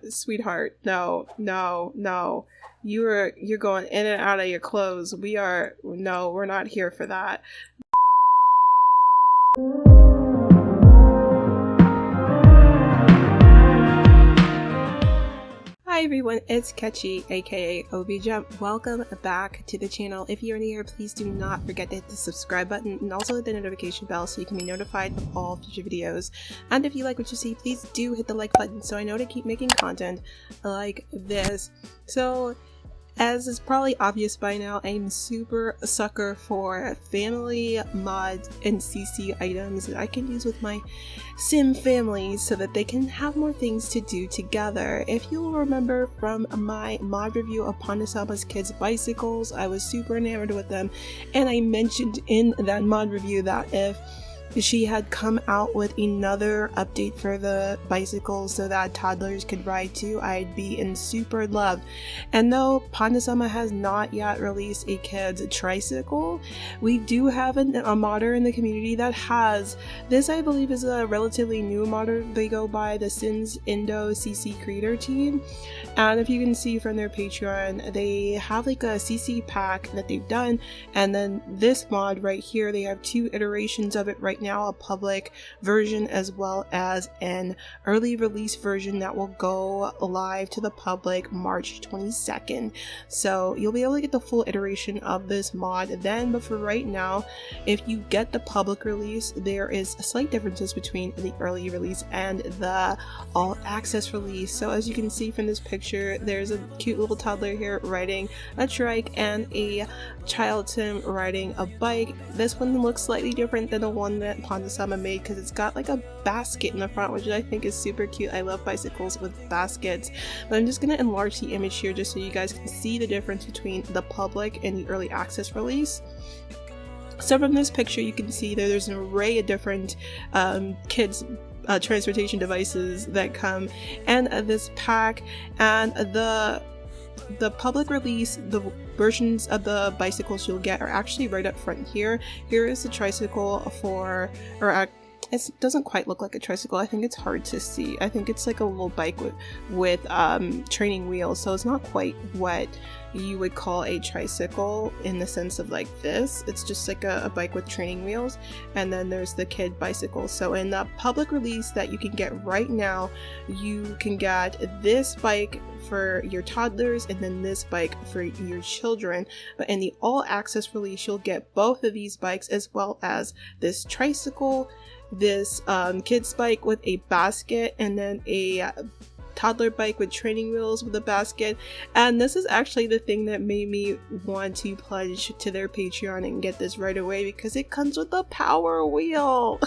sweetheart, no. You're going in and out of your clothes. We're not here for that. Hi everyone, it's Ketchy, aka OBiGem. Welcome back to the channel. If you're new here, please do not forget to hit the subscribe button and also hit the notification bell so you can be notified of all future videos. And if you like what you see, please do hit the like button so I know to keep making content like this. So, as is probably obvious by now, I'm super sucker for family mods and CC items that I can use with my sim families so that they can have more things to do together. If you'll remember from my mod review of Pandasama's kids' bicycles, I was super enamored with them, and I mentioned in that mod review that if she had come out with another update for the bicycles so that toddlers could ride too, I'd be in super love. And though Pandasama has not yet released a kid's tricycle, we do have a modder in the community that has. This, I believe, is a relatively new modder. They go by the Sins Indo CC creator team, and if you can see from their Patreon, they have like a CC pack that they've done, and then this mod right here, they have two iterations of it right now, a public version as well as an early release version that will go live to the public March 22nd. So you'll be able to get the full iteration of this mod then, but for right now, if you get the public release, there is slight differences between the early release and the all access release. So as you can see from this picture, there's a cute little toddler here riding a trike and a child sim riding a bike. This one looks slightly different than the one that Pandasama made because it's got like a basket in the front, which I think is super cute. I love bicycles with baskets, but I'm just going to enlarge the image here just so you guys can see the difference between the public and the early access release. So from this picture you can see that there's an array of different kids transportation devices that come in this pack, and the public release, the versions of the bicycles you'll get are actually right up front here. Here is the tricycle it doesn't quite look like a tricycle. I think it's hard to see. I think it's like a little bike with training wheels, so it's not quite what you would call a tricycle in the sense of like this. It's just like a bike with training wheels, and then there's the kid bicycle. So in the public release that you can get right now, you can get this bike for your toddlers and then this bike for your children, but in the all access release you'll get both of these bikes as well as this tricycle, this kids bike with a basket, and then a toddler bike with training wheels with a basket. And this is actually the thing that made me want to pledge to their Patreon and get this right away, because it comes with a power wheel.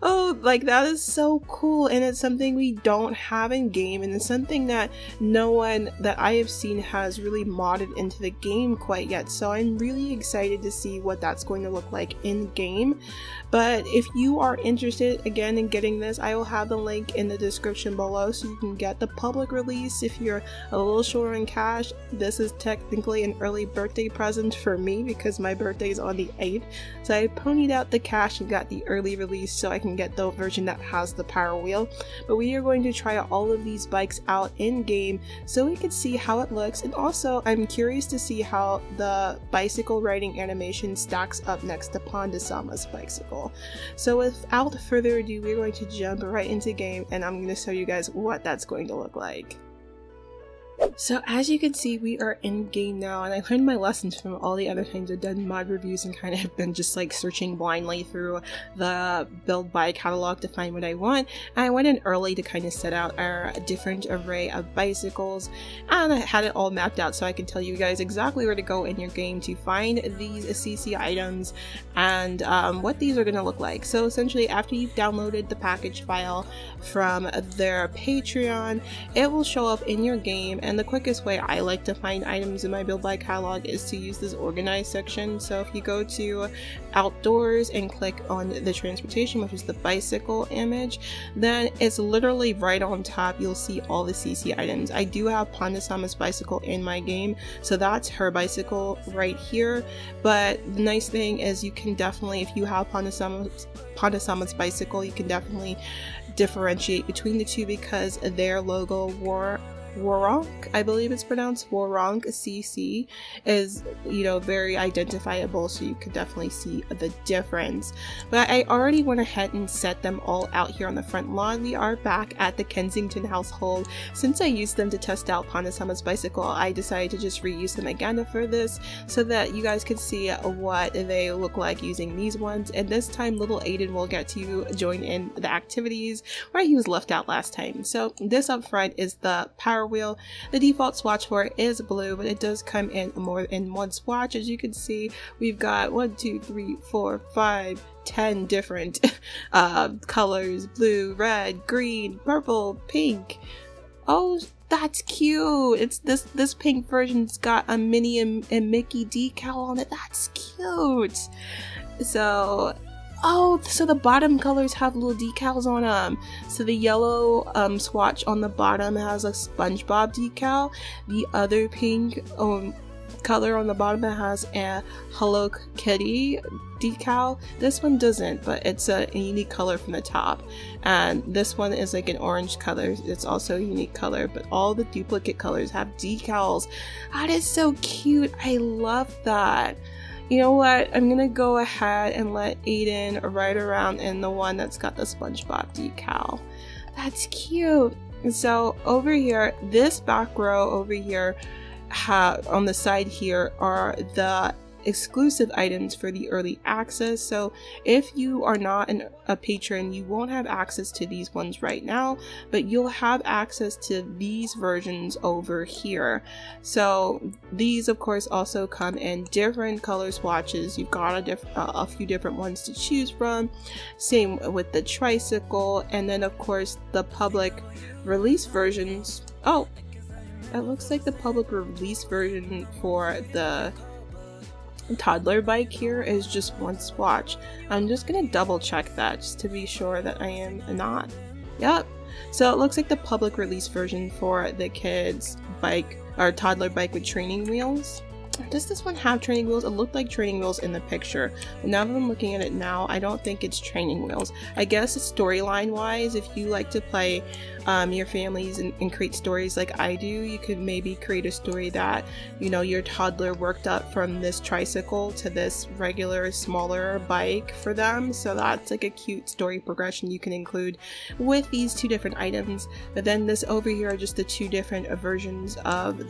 Oh, like that is so cool, and it's something we don't have in game, and it's something that no one that I have seen has really modded into the game quite yet. So I'm really excited to see what that's going to look like in game. But if you are interested again in getting this, I will have the link in the description below so you can get the public release if you're a little short on cash. This is technically an early birthday present for me because my birthday is on the 8th, so I ponied out the cash and got the early release so I can get the version that has the power wheel. But we are going to try all of these bikes out in game so we can see how it looks, and also I'm curious to see how the bicycle riding animation stacks up next to Pandasama's bicycle. So without further ado, we're going to jump right into game, and I'm going to show you guys what that's going to look like. So as you can see, we are in game now, and I learned my lessons from all the other times I've done mod reviews and kind of been just like searching blindly through the build buy catalog to find what I want. And I went in early to kind of set out our different array of bicycles, and I had it all mapped out so I can tell you guys exactly where to go in your game to find these CC items and what these are going to look like. So essentially, after you've downloaded the package file from their Patreon, it will show up in your game, and And the quickest way I like to find items in my build by catalog is to use this organized section. So if you go to outdoors and click on the transportation, which is the bicycle image, then it's literally right on top. You'll see all the CC items. I do have Pandasama's bicycle in my game, so that's her bicycle right here. But the nice thing is you can definitely, if you have Pandasama's bicycle, you can definitely differentiate between the two because their logo Waronk, I believe it's pronounced Waronk CC, is, you know, very identifiable, so you could definitely see the difference. But I already went ahead and set them all out here on the front lawn. We are back at the Kensington household. Since I used them to test out Pandasama's bicycle, I decided to just reuse them again for this so that you guys could see what they look like using these ones. And this time little Aiden will get to join in the activities where he was left out last time. So this up front is the Power Wheel. The default swatch for it is blue, but it does come in more in one swatch. As you can see, we've got 1, 2, 3, 4, 5, 10 different colors: blue, red, green, purple, pink. Oh, that's cute. It's this pink version's got a Minnie and Mickey decal on it. That's cute. So so the bottom colors have little decals on them. So the yellow swatch on the bottom has a SpongeBob decal. The other pink color on the bottom has a Hello Kitty decal. This one doesn't, but it's a unique color from the top. And this one is like an orange color. It's also a unique color, but all the duplicate colors have decals. That is so cute. I love that. You know what? I'm gonna go ahead and let Aiden ride around in the one that's got the SpongeBob decal. That's cute. And so over here, this back row over here, on the side here are the exclusive items for the early access. So if you are not a patron, you won't have access to these ones right now, but you'll have access to these versions over here. So these of course also come in different color swatches. You've got a few different ones to choose from. Same with the tricycle, and then of course the public release versions. Oh, it looks like the public release version for the toddler bike here is just one swatch. I'm just gonna double check that just to be sure that I am not. Yep. So it looks like the public release version for the kids bike or toddler bike with training wheels. Does this one have training wheels? It looked like training wheels in the picture, but now that I'm looking at it now, I don't think it's training wheels. I guess storyline wise, if you like to play your families and create stories like I do, you could maybe create a story that, you know, your toddler worked up from this tricycle to this regular smaller bike for them. So that's like a cute story progression you can include with these two different items. But then this over here are just the two different versions of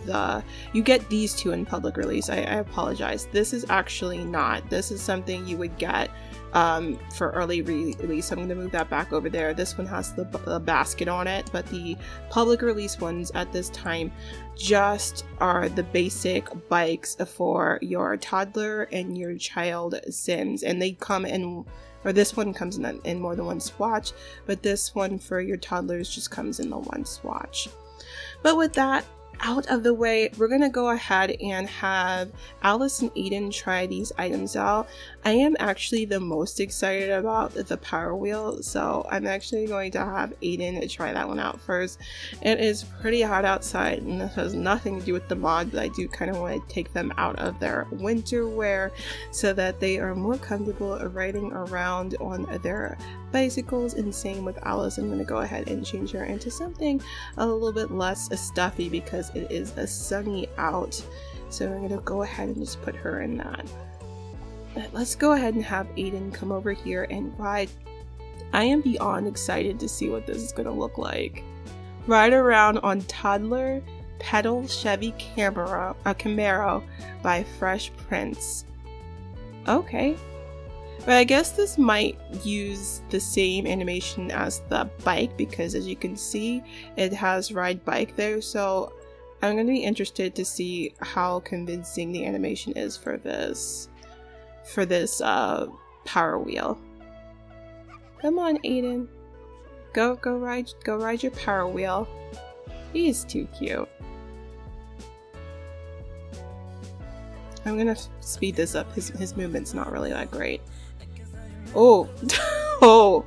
you get these two in public release. I apologize. This is actually not. This is something you would get for early release. I'm going to move that back over there. This one has the basket on it, but the public release ones at this time just are the basic bikes for your toddler and your child Sims, and they come in, or this one comes in more than one swatch, but this one for your toddlers just comes in the one swatch. But with that out of the way, we're gonna go ahead and have Alice and Aiden try these items out. I am actually the most excited about the Power Wheel, so I'm actually going to have Aiden try that one out first. It is pretty hot outside, and this has nothing to do with the mod, but I do kind of want to take them out of their winter wear so that they are more comfortable riding around on their bicycles. And same with Alice. I'm going to go ahead and change her into something a little bit less stuffy because it is sunny out. So I'm going to go ahead and just put her in that. But let's go ahead and have Aiden come over here and ride. I am beyond excited to see what this is going to look like. Ride around on Toddler Pedal Chevy Camaro by Fresh Prince. Okay. But I guess this might use the same animation as the bike because, as you can see, it has ride bike there. So I'm going to be interested to see how convincing the animation is for this Power Wheel. Come on, Aiden. Go ride your Power Wheel. He's too cute. I'm gonna speed this up. His movement's not really that great. Oh, oh,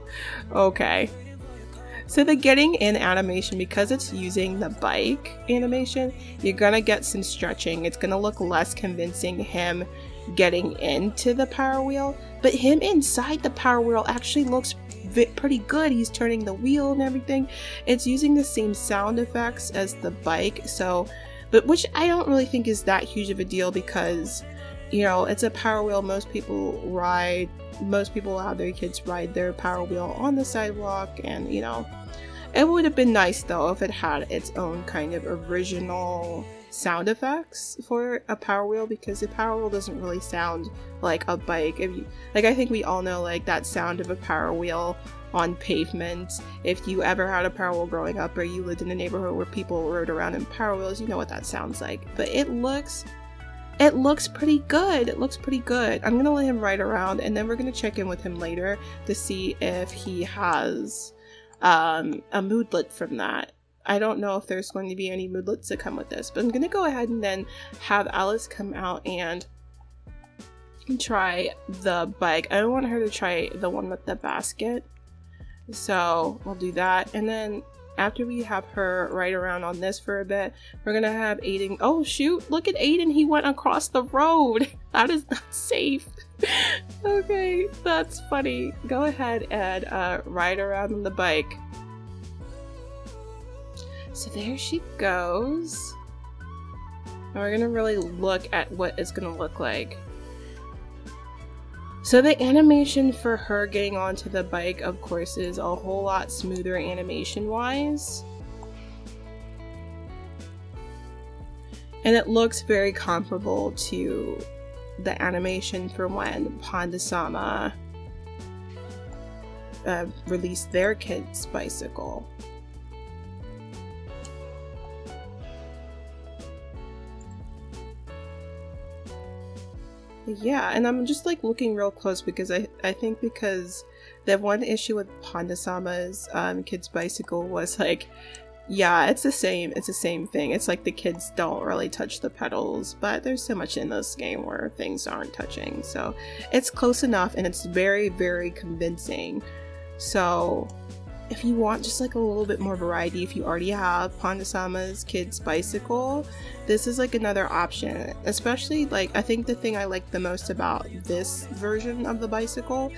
okay. So the getting in animation, because it's using the bike animation, you're gonna get some stretching. It's gonna look less convincing him getting into the power wheel, but him inside the power wheel actually looks pretty good. He's turning the wheel and everything. It's using the same sound effects as the bike, so, but which I don't really think is that huge of a deal because, you know, it's a power wheel. Most people have their kids ride their power wheel on the sidewalk, and, you know, it would have been nice though if it had its own kind of original sound effects for a power wheel, because a power wheel doesn't really sound like a bike. If you, like, I think we all know like that sound of a power wheel on pavement. If you ever had a power wheel growing up, or you lived in a neighborhood where people rode around in power wheels, you know what that sounds like. But it looks pretty good. It looks pretty good. I'm gonna let him ride around, and then we're gonna check in with him later to see if he has a moodlet from that. I don't know if there's going to be any moodlets that come with this, but I'm gonna go ahead and then have Alice come out and try the bike. I don't want her to try the one with the basket, so we'll do that. And then after we have her ride around on this for a bit, we're gonna have Aiden. Oh shoot, look at Aiden, he went across the road. That is not safe. Okay, that's funny. Go ahead and ride around on the bike. So there she goes. And we're gonna really look at what it's gonna look like. So the animation for her getting onto the bike, of course, is a whole lot smoother animation-wise. And it looks very comparable to the animation from when Panda-sama released their kid's bicycle. Yeah, and I'm just like looking real close because I think because the one issue with Panda-sama's kid's bicycle was like, yeah, it's the same thing. It's like the kids don't really touch the pedals, but there's so much in this game where things aren't touching, so it's close enough and it's very, very convincing. So if you want just like a little bit more variety, if you already have Panda-sama's kid's bicycle, this is like another option. Especially, like, I think the thing I like the most about this version of the bicycle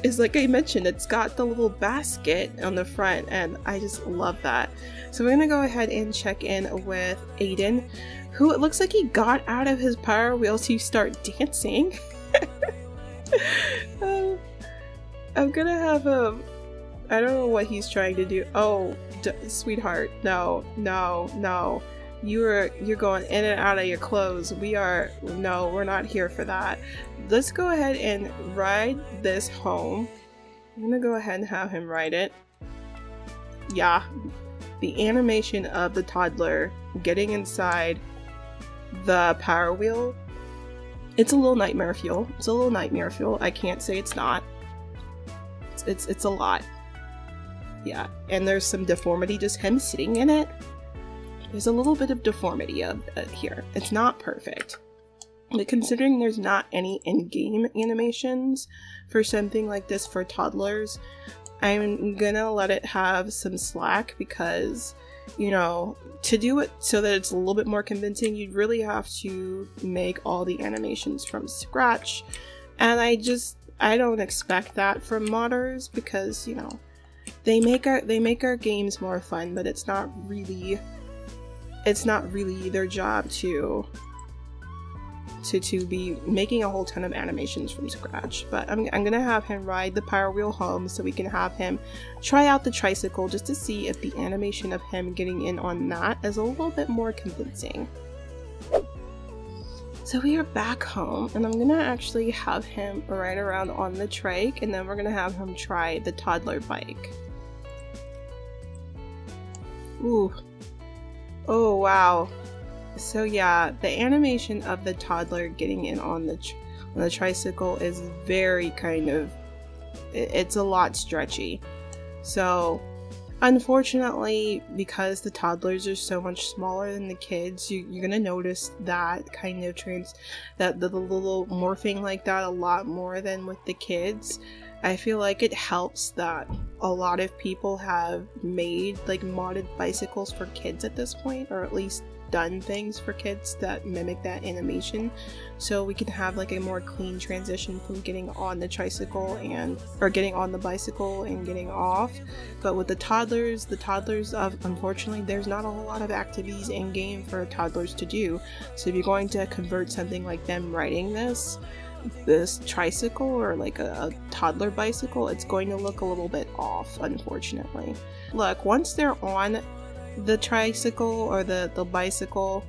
is, like I mentioned, it's got the little basket on the front, and I just love that. So we're gonna go ahead and check in with Aiden, who it looks like he got out of his power wheel to start dancing. I'm gonna have him, I don't know what he's trying to do. Oh, sweetheart, no. You're going in and out of your clothes. No, we're not here for that. Let's go ahead and ride this home. I'm gonna go ahead and have him ride it. Yeah, the animation of the toddler getting inside the power wheel, it's a little nightmare fuel. I can't say it's not. It's a lot. Yeah, and there's some deformity, just him sitting in it. There's a little bit of deformity here. It's not perfect. But considering there's not any in-game animations for something like this for toddlers, I'm gonna let it have some slack because, you know, to do it so that it's a little bit more convincing, you'd really have to make all the animations from scratch. And I don't expect that from modders because, you know, they make our games more fun, but it's not really their job to be making a whole ton of animations from scratch. But I'm gonna have him ride the power wheel home so we can have him try out the tricycle just to see if the animation of him getting in on that is a little bit more convincing. So we are back home, and I'm gonna actually have him ride around on the trike, and then we're gonna have him try the toddler bike. Ooh. Oh wow. So yeah, the animation of the toddler getting in on the tricycle is very kind of, it's a lot stretchy. So Unfortunately, because the toddlers are so much smaller than the kids, you're gonna notice that kind of that the little morphing like that a lot more than with the kids. I feel like it helps that a lot of people have made like modded bicycles for kids at this point, or at least done things for kids that mimic that animation, so we can have like a more clean transition from getting on the tricycle or getting on the bicycle and getting off. But with the toddlers unfortunately there's not a whole lot of activities in game for toddlers to do. So if you're going to convert something like them riding this tricycle or like a toddler bicycle, it's going to look a little bit off, unfortunately. Look, once they're on the tricycle or the bicycle,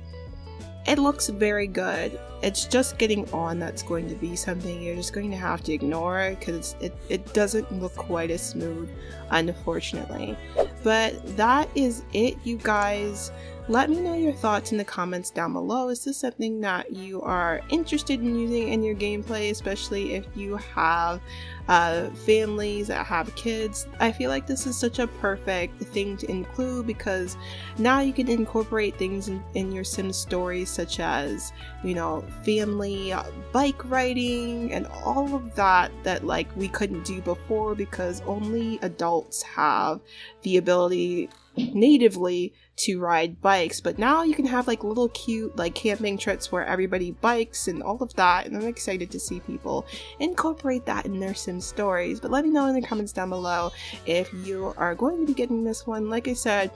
it looks very good. It's just getting on that's going to be something you're just going to have to ignore, because it doesn't look quite as smooth, unfortunately. But that is it, you guys. Let me know your thoughts in the comments down below. Is this something that you are interested in using in your gameplay, especially if you have families that have kids? I feel like this is such a perfect thing to include, because now you can incorporate things in your sim stories, such as, you know, family bike riding and all of that like we couldn't do before, because only adults have the ability natively to ride bikes. But now you can have like little cute like camping trips where everybody bikes and all of that, and I'm excited to see people incorporate that in their sim stories. But let me know in the comments down below if you are going to be getting this one. Like I said,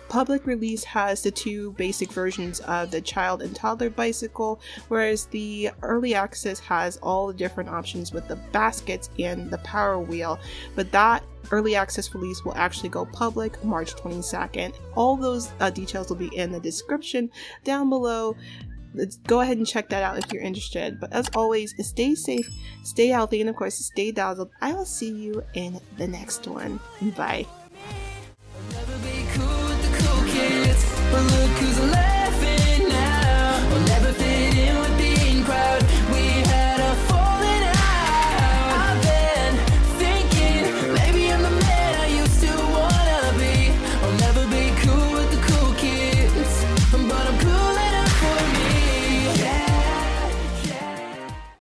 public release has the 2 basic versions of the child and toddler bicycle, whereas the early access has all the different options with the baskets and the power wheel. But that early access release will actually go public March 22nd. All those details will be in the description down below. Let's go ahead and check that out if you're interested. But as always, stay safe, stay healthy, and of course stay dazzled. I will see you in the next one. Bye.